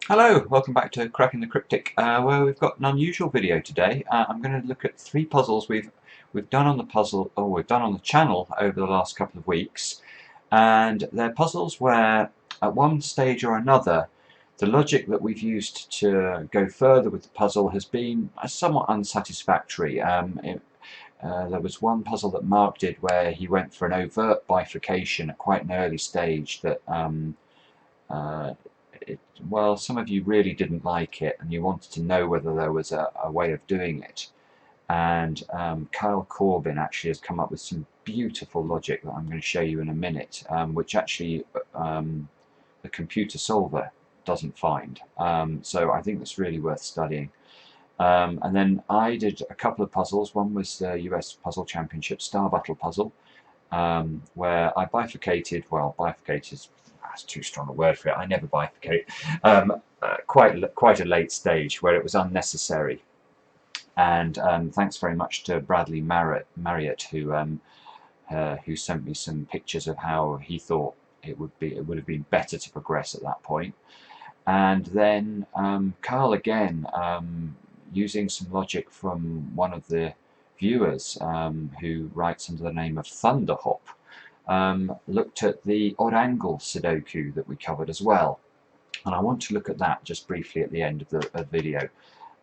Hello, welcome back to Cracking the Cryptic, where we've got an unusual video today. I'm going to look at three puzzles we've done on the channel over the last couple of weeks, and they're puzzles where, at one stage or another, the logic that we've used to go further with the puzzle has been somewhat unsatisfactory. There was one puzzle that Mark did where he went for an overt bifurcation at quite an early stage that. Uh, well, some of you really didn't like it and you wanted to know whether there was a way of doing it. And Kyle Corbin actually has come up with some beautiful logic that I'm going to show you in a minute, which actually the computer solver doesn't find. So I think that's really worth studying. And then I did a couple of puzzles. One was the US Puzzle Championship Star Battle puzzle, where I bifurcated, well, bifurcated, that's too strong a word for it, I never bifurcate, quite a late stage where it was unnecessary. And thanks very much to Bradley Marriott, who sent me some pictures of how he thought it would have been better to progress at that point. And then Carl again, using some logic from one of the viewers who writes under the name of Thunderhop, looked at the odd angle Sudoku that we covered as well. And I want to look at that just briefly at the end of the video.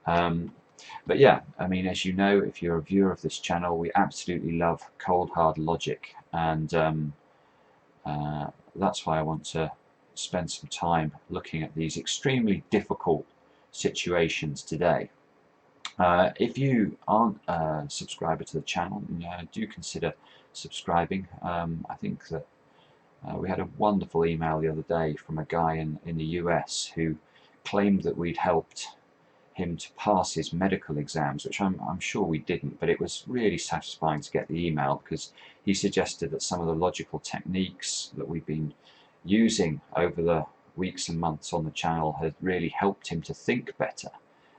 But yeah, I mean, as you know, if you're a viewer of this channel, we absolutely love cold hard logic, and that's why I want to spend some time looking at these extremely difficult situations today. If you aren't a subscriber to the channel, do consider subscribing. I think that we had a wonderful email the other day from a guy in the US who claimed that we'd helped him to pass his medical exams, which I'm sure we didn't, but it was really satisfying to get the email because he suggested that some of the logical techniques that we've been using over the weeks and months on the channel had really helped him to think better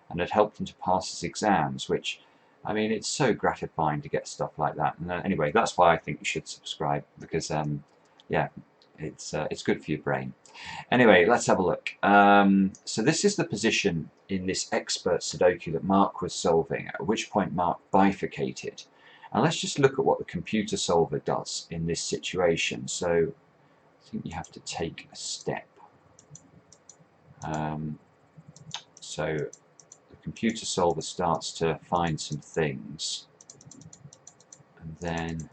and had helped him to pass his exams, which, I mean, it's so gratifying to get stuff like that. And anyway, that's why I think you should subscribe, because yeah, it's good for your brain. Anyway, let's have a look. So this is the position in this expert Sudoku that Mark was solving, at which point Mark bifurcated. And let's just look at what the computer solver does in this situation. So I think you have to take a step. So the computer solver starts to find some things, and then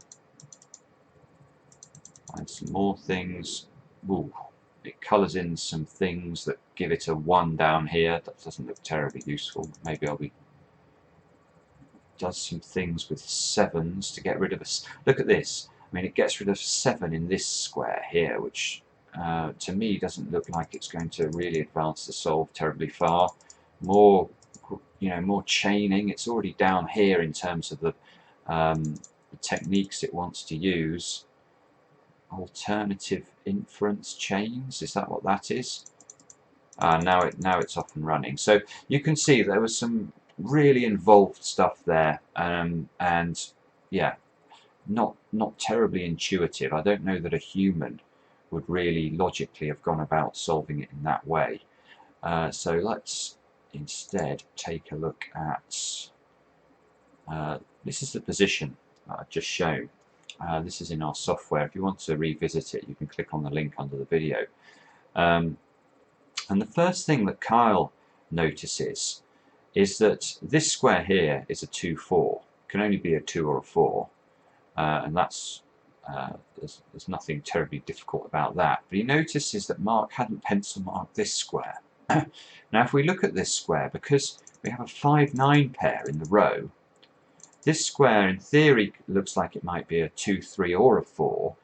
find some more things. Ooh, it colours in some things that give it a 1 down here. That doesn't look terribly useful. Maybe does some things with 7s to get rid of us. Look at this. I mean, it gets rid of 7 in this square here, which to me doesn't look like it's going to really advance the solve terribly far. More chaining. It's already down here in terms of the techniques it wants to use. Alternative inference chains, is that what that is? Now it's off and running. So you can see there was some really involved stuff there, and yeah, not terribly intuitive. I don't know that a human would really logically have gone about solving it in that way. So let's instead take a look at this is the position that I've just shown. This is in our software. If you want to revisit it, you can click on the link under the video. And the first thing that Kyle notices is that this square here is a 2, 4. It can only be a 2 or a 4. And that's there's nothing terribly difficult about that. But he notices that Mark hadn't pencil marked this square. Now if we look at this square, because we have a 5, 9 pair in the row, this square in theory looks like it might be a 2, 3 or a 4,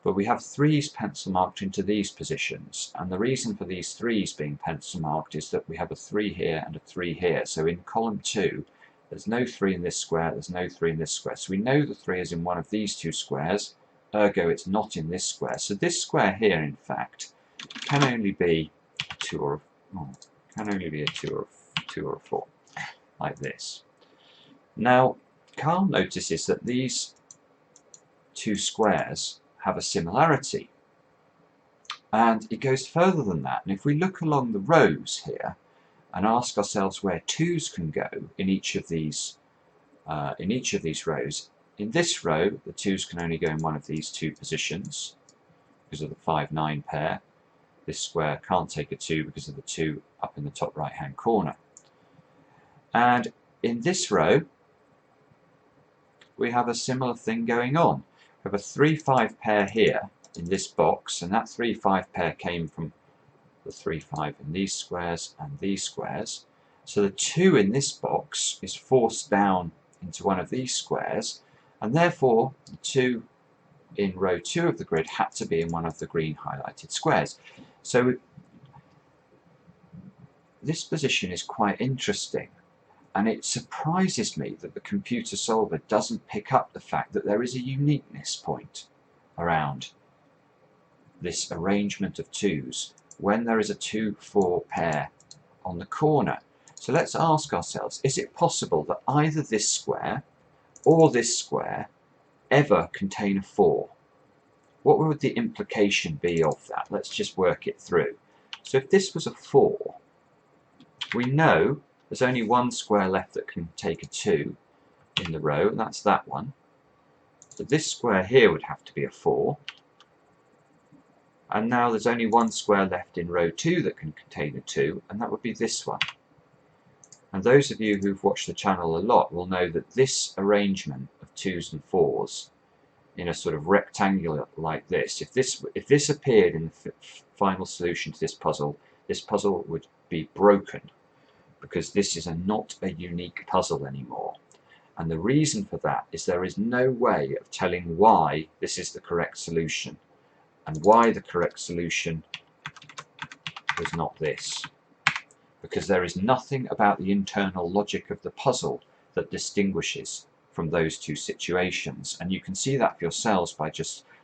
but we have 3s pencil marked into these positions, and the reason for these 3s being pencil marked is that we have a 3 here and a 3 here. So in column 2 there's no 3 in this square, there's no 3 in this square, so we know the 3 is in one of these two squares, ergo it's not in this square. So this square here, in fact, can only be a 2 or a 4, like this. Now Carl notices that these two squares have a similarity. And it goes further than that. And if we look along the rows here and ask ourselves where 2's can go in each of these rows, in this row the 2's can only go in one of these two positions because of the 5-9 pair. This square can't take a 2 because of the 2 up in the top right hand corner. And in this row we have a similar thing going on. We have a 3-5 pair here in this box, and that 3-5 pair came from the 3-5 in these squares and these squares. So the 2 in this box is forced down into one of these squares, and therefore the 2 in row 2 of the grid had to be in one of the green highlighted squares. So this position is quite interesting, and it surprises me that the computer solver doesn't pick up the fact that there is a uniqueness point around this arrangement of 2's when there is a 2-4 pair on the corner. So let's ask ourselves, is it possible that either this square or this square ever contain a 4? What would the implication be of that? Let's just work it through. So if this was a 4, we know there's only one square left that can take a 2 in the row, and that's that one. So this square here would have to be a 4. And now there's only one square left in row 2 that can contain a 2, and that would be this one. And those of you who've watched the channel a lot will know that this arrangement of 2's and 4's in a sort of rectangular like this, if this appeared in the final solution to this puzzle would be broken, because this is not a unique puzzle anymore. And the reason for that is there is no way of telling why this is the correct solution, and why the correct solution was not this, because there is nothing about the internal logic of the puzzle that distinguishes from those two situations. And you can see that for yourselves by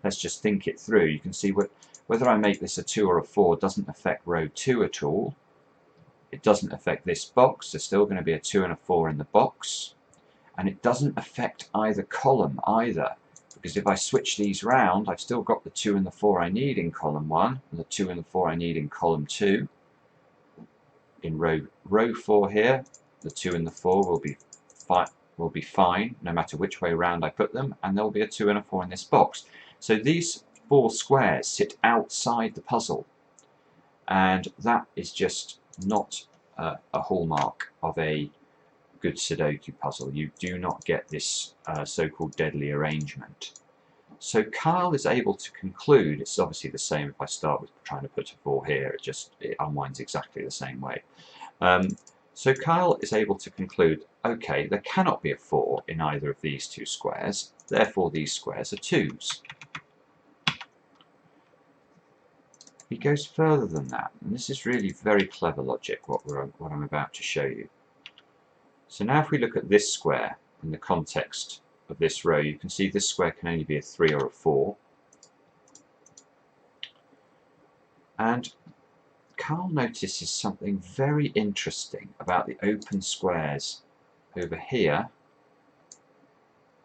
let's just think it through. You can see whether I make this a 2 or a 4 doesn't affect row 2 at all. It doesn't affect this box. There's still going to be a 2 and a 4 in the box, and it doesn't affect either column either, because if I switch these round, I've still got the 2 and the 4 I need in column 1 and the 2 and the 4 I need in column 2. In row 4 here, the 2 and the 4 will be fine no matter which way round I put them, and there'll be a 2 and a 4 in this box. So these 4 squares sit outside the puzzle, and that is just not a hallmark of a good Sudoku puzzle. You do not get this so-called deadly arrangement. So Kyle is able to conclude, it's obviously the same if I start with trying to put a 4 here, it unwinds exactly the same way. So Kyle is able to conclude, okay, there cannot be a 4 in either of these two squares, therefore these squares are 2's. He goes further than that, and this is really very clever logic, what I'm about to show you. So now if we look at this square in the context of this row, you can see this square can only be a 3 or a 4. And Carl notices something very interesting about the open squares over here.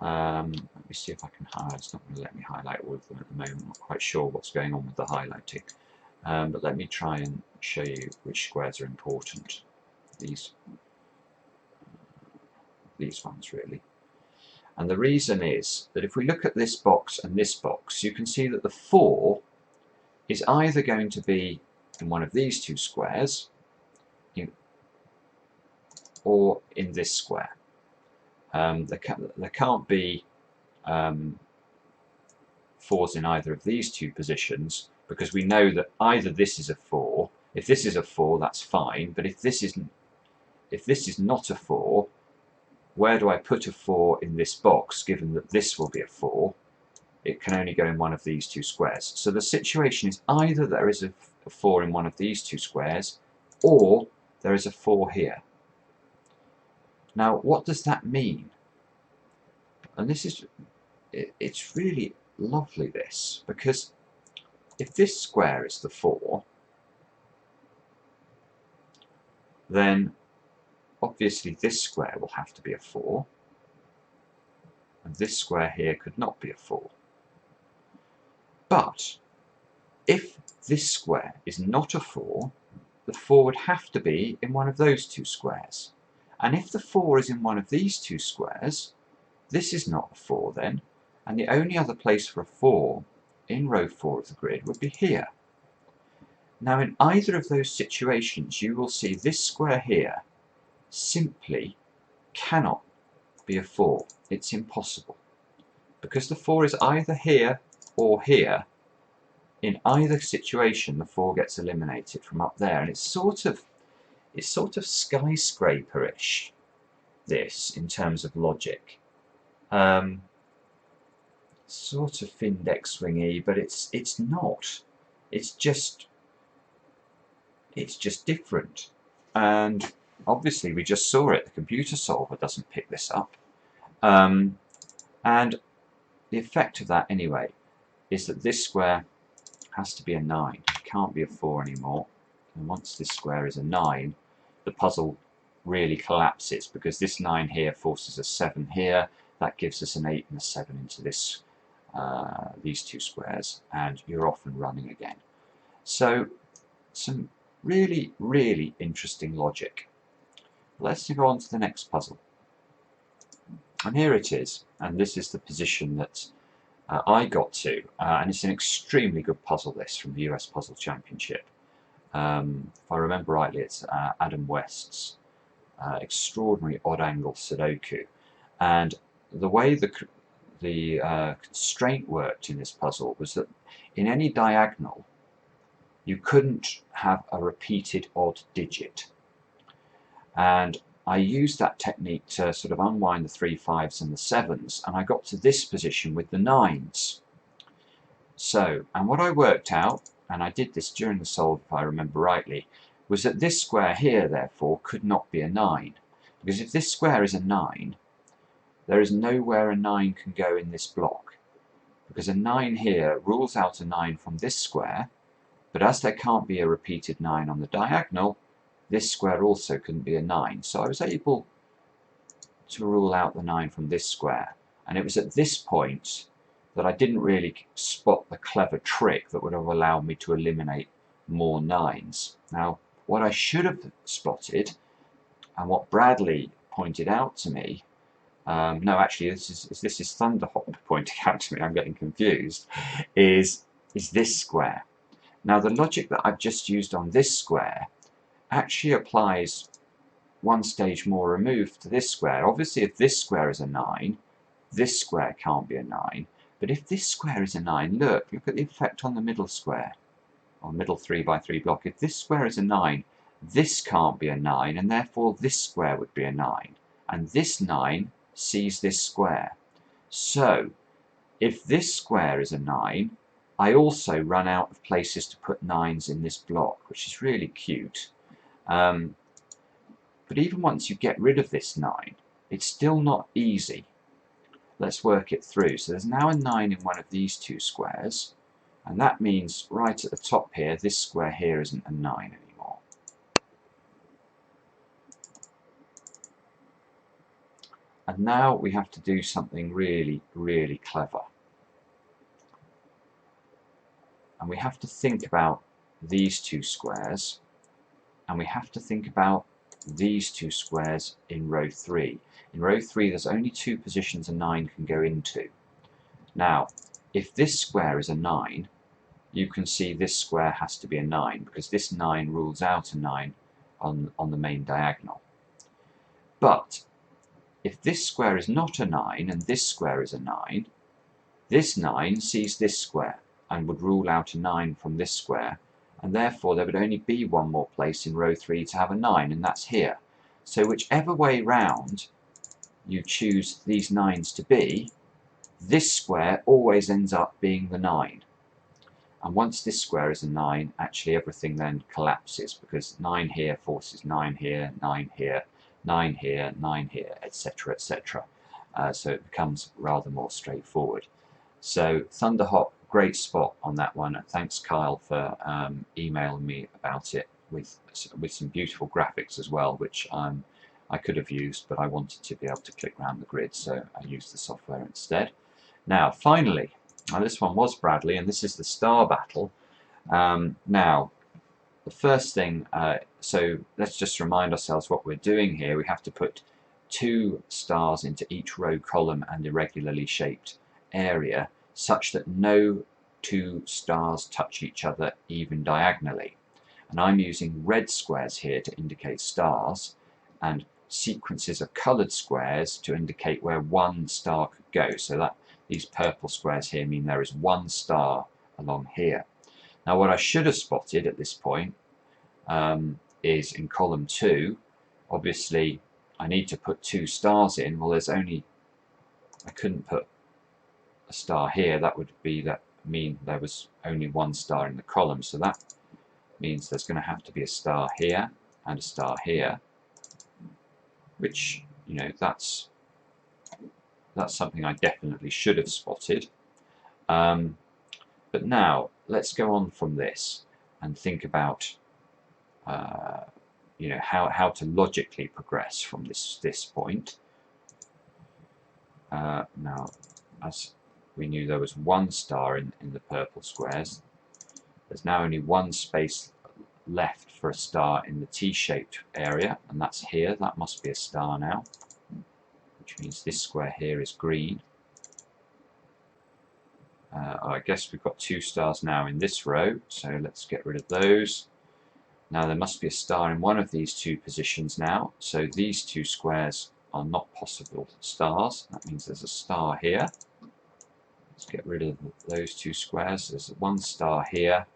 Let me see if I can highlight. It's not going to let me highlight all of them at the moment. I'm not quite sure what's going on with the highlighting. But let me try and show you which squares are important. These ones really. And the reason is that if we look at this box and this box, you can see that the 4 is either going to be in one of these two squares or in this square. There can't be 4's in either of these two positions, because we know that either this is a 4. If this is a 4, that's fine, but if this is not a 4, where do I put a 4 in this box, given that this will be a 4? It can only go in one of these two squares. So the situation is either there is a 4 in one of these two squares, or there is a 4 here. Now, what does that mean? And it's really lovely, this, because if this square is the 4, then obviously this square will have to be a 4, and this square here could not be a 4. But if this square is not a 4, the 4 would have to be in one of those two squares. And if the 4 is in one of these two squares, this is not a 4 then, and the only other place for a 4 in row 4 of the grid would be here. Now in either of those situations you will see this square here simply cannot be a 4. It's impossible. Because the 4 is either here or here, in either situation the 4 gets eliminated from up there, and it's sort of skyscraper-ish, this, in terms of logic. Sort of finned X-wingy, but it's not. It's just different. And obviously we just saw it, the computer solver doesn't pick this up. And the effect of that anyway is that this square has to be a 9. It can't be a 4 anymore. And once this square is a 9, the puzzle really collapses, because this 9 here forces a 7 here. That gives us an 8 and a 7 into this these two squares, and you're off and running again. So some really, really interesting logic. Let's go on to the next puzzle. And here it is, and this is the position that I got to, and it's an extremely good puzzle, this, from the US Puzzle Championship. If I remember rightly, it's Adam West's extraordinary odd-angle Sudoku. And the way the constraint worked in this puzzle was that in any diagonal you couldn't have a repeated odd digit. And I used that technique to sort of unwind the 3 5s and the 7s, and I got to this position with the 9s. So, and what I worked out, and I did this during the solve if I remember rightly, was that this square here therefore could not be a 9. Because if this square is a 9, there is nowhere a 9 can go in this block. Because a 9 here rules out a 9 from this square, but as there can't be a repeated 9 on the diagonal, this square also couldn't be a 9. So I was able to rule out the 9 from this square. And it was at this point that I didn't really spot the clever trick that would have allowed me to eliminate more 9s. Now, what I should have spotted, and what Bradley pointed out to me, no, actually, this is Thunderhop pointing out to me, I'm getting confused, is this square. Now, the logic that I've just used on this square actually applies one stage more removed to this square. Obviously, if this square is a 9, this square can't be a 9. But if this square is a 9, look at the effect on the middle square, or middle 3 by 3 block. If this square is a 9, this can't be a 9, and therefore this square would be a 9. And this 9 sees this square. So, if this square is a 9, I also run out of places to put 9s in this block, which is really cute. But even once you get rid of this 9, it's still not easy. Let's work it through. So there's now a 9 in one of these two squares, and that means right at the top here, this square here isn't a 9 anymore. And now we have to do something really, really clever. And we have to think about these two squares, and we have to think about these two squares in row 3. In row 3 there's only 2 positions a 9 can go into. Now, if this square is a 9, you can see this square has to be a 9, because this 9 rules out a 9 on the main diagonal. But if this square is not a 9 and this square is a 9, this 9 sees this square and would rule out a 9 from this square, and therefore there would only be one more place in row 3 to have a 9, and that's here. So whichever way round you choose these 9s to be, this square always ends up being the 9. And once this square is a 9, actually everything then collapses, because 9 here forces 9 here, 9 here, 9 here, 9 here, etc., etc. So it becomes rather more straightforward. So Thunderhop, great spot on that one. Thanks, Kyle, for emailing me about it with some beautiful graphics as well, which I could have used, but I wanted to be able to click around the grid, so I used the software instead. Now, finally, this one was Bradley, and this is the star battle. Now, the first thing, so let's just remind ourselves what we're doing here. We have to put 2 stars into each row, column and irregularly shaped area such that no 2 stars touch each other even diagonally. And I'm using red squares here to indicate stars and sequences of coloured squares to indicate where 1 star could go. So that these purple squares here mean there is 1 star along here. Now what I should have spotted at this point is in column 2, obviously I need to put 2 stars in. Well, I couldn't put a star here. That would mean there was only 1 star in the column, so that means there's going to have to be a star here and a star here, which, you know, that's something I definitely should have spotted. But now let's go on from this and think about you know, how to logically progress from this point. Now, as we knew there was 1 star in the purple squares, there's now only 1 space left for a star in the T-shaped area, and that's here. That must be a star now, which means this square here is green. I guess we've got 2 stars now in this row, so let's get rid of those. Now there must be a star in one of these 2 positions now, so these 2 squares are not possible stars. That means there's a star here. Let's get rid of those 2 squares. There's 1 star here.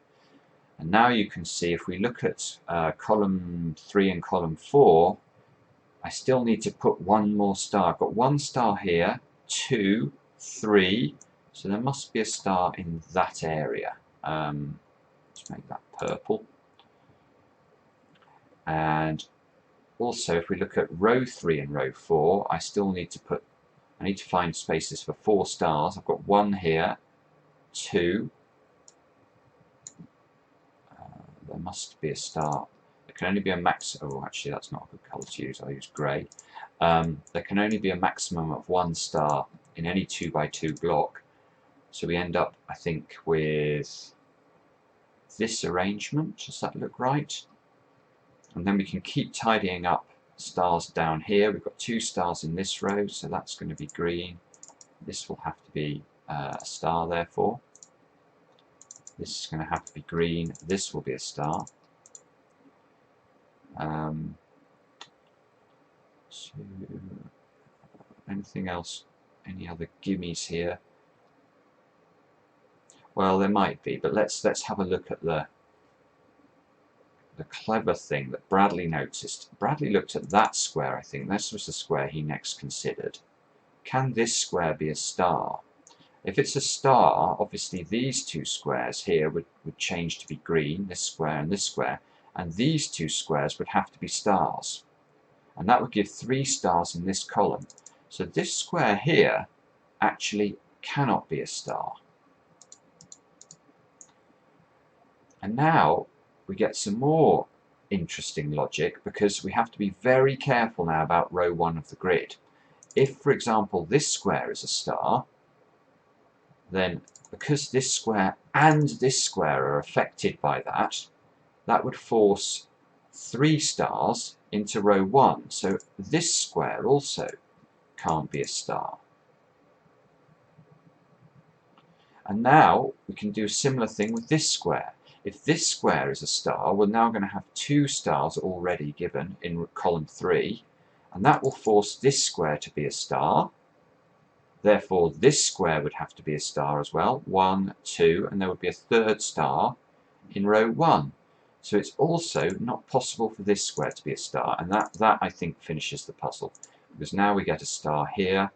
And now you can see, if we look at column 3 and column 4, I still need to put 1 more star. I've got 1 star here, 2, 3, so there must be a star in that area. Let's make that purple. And also, if we look at row 3 and row 4, I need to find spaces for 4 stars. I've got 1 here, 2. There must be a star. There can only be a max. Oh, actually, that's not a good colour to use. I'll use grey. There can only be a maximum of 1 star in any 2x2 block. So we end up, I think, with this arrangement. Does that look right? And then we can keep tidying up stars down here. We've got 2 stars in this row, so that's going to be green. This will have to be a star, therefore. This is going to have to be green. This will be a star. So anything else? Any other gimmies here? Well, there might be, but let's have a look at the clever thing that Bradley noticed. Bradley looked at that square, I think. This was the square he next considered. Can this square be a star? If it's a star, obviously these 2 squares here would change to be green, this square and this square, and these 2 squares would have to be stars. And that would give 3 stars in this column. So this square here actually cannot be a star. And now we get some more interesting logic, because we have to be very careful now about row 1 of the grid. If, for example, this square is a star, then because this square and this square are affected by that, that would force 3 stars into row 1. So this square also can't be a star. And now we can do a similar thing with this square. If this square is a star, we're now going to have 2 stars already given in column 3, and that will force this square to be a star. Therefore, this square would have to be a star as well. 1, 2, and there would be a 3rd star in row 1. So it's also not possible for this square to be a star, and that I think finishes the puzzle, because now we get a star here.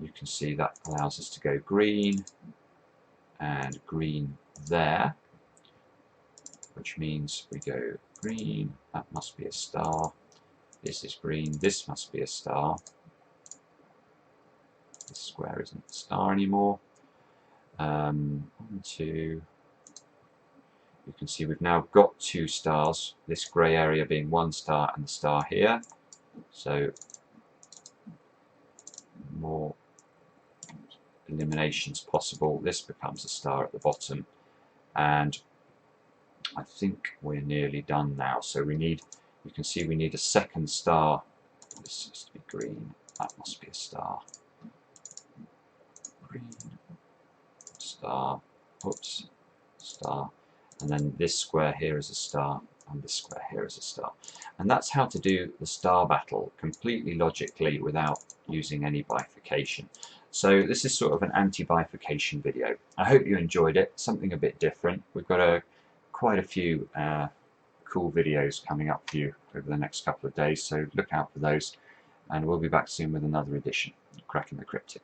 You can see that allows us to go green and green there, which means we go green, that must be a star, this is green, this must be a star. This square isn't a star anymore. 1, 2. You can see we've now got 2 stars, this grey area being 1 star and the star here. So more eliminations possible. This becomes a star at the bottom, and I think we're nearly done now. So we need, you can see we need a second star. This has to be green. That must be a star. Green, star, oops, star. And then this square here is a star, and this square here is a star. And that's how to do the star battle completely logically without using any bifurcation. So this is sort of an anti-bifurcation video. I hope you enjoyed it, something a bit different. We've got quite a few cool videos coming up for you over the next couple of days, so look out for those, and we'll be back soon with another edition of Cracking the Cryptic.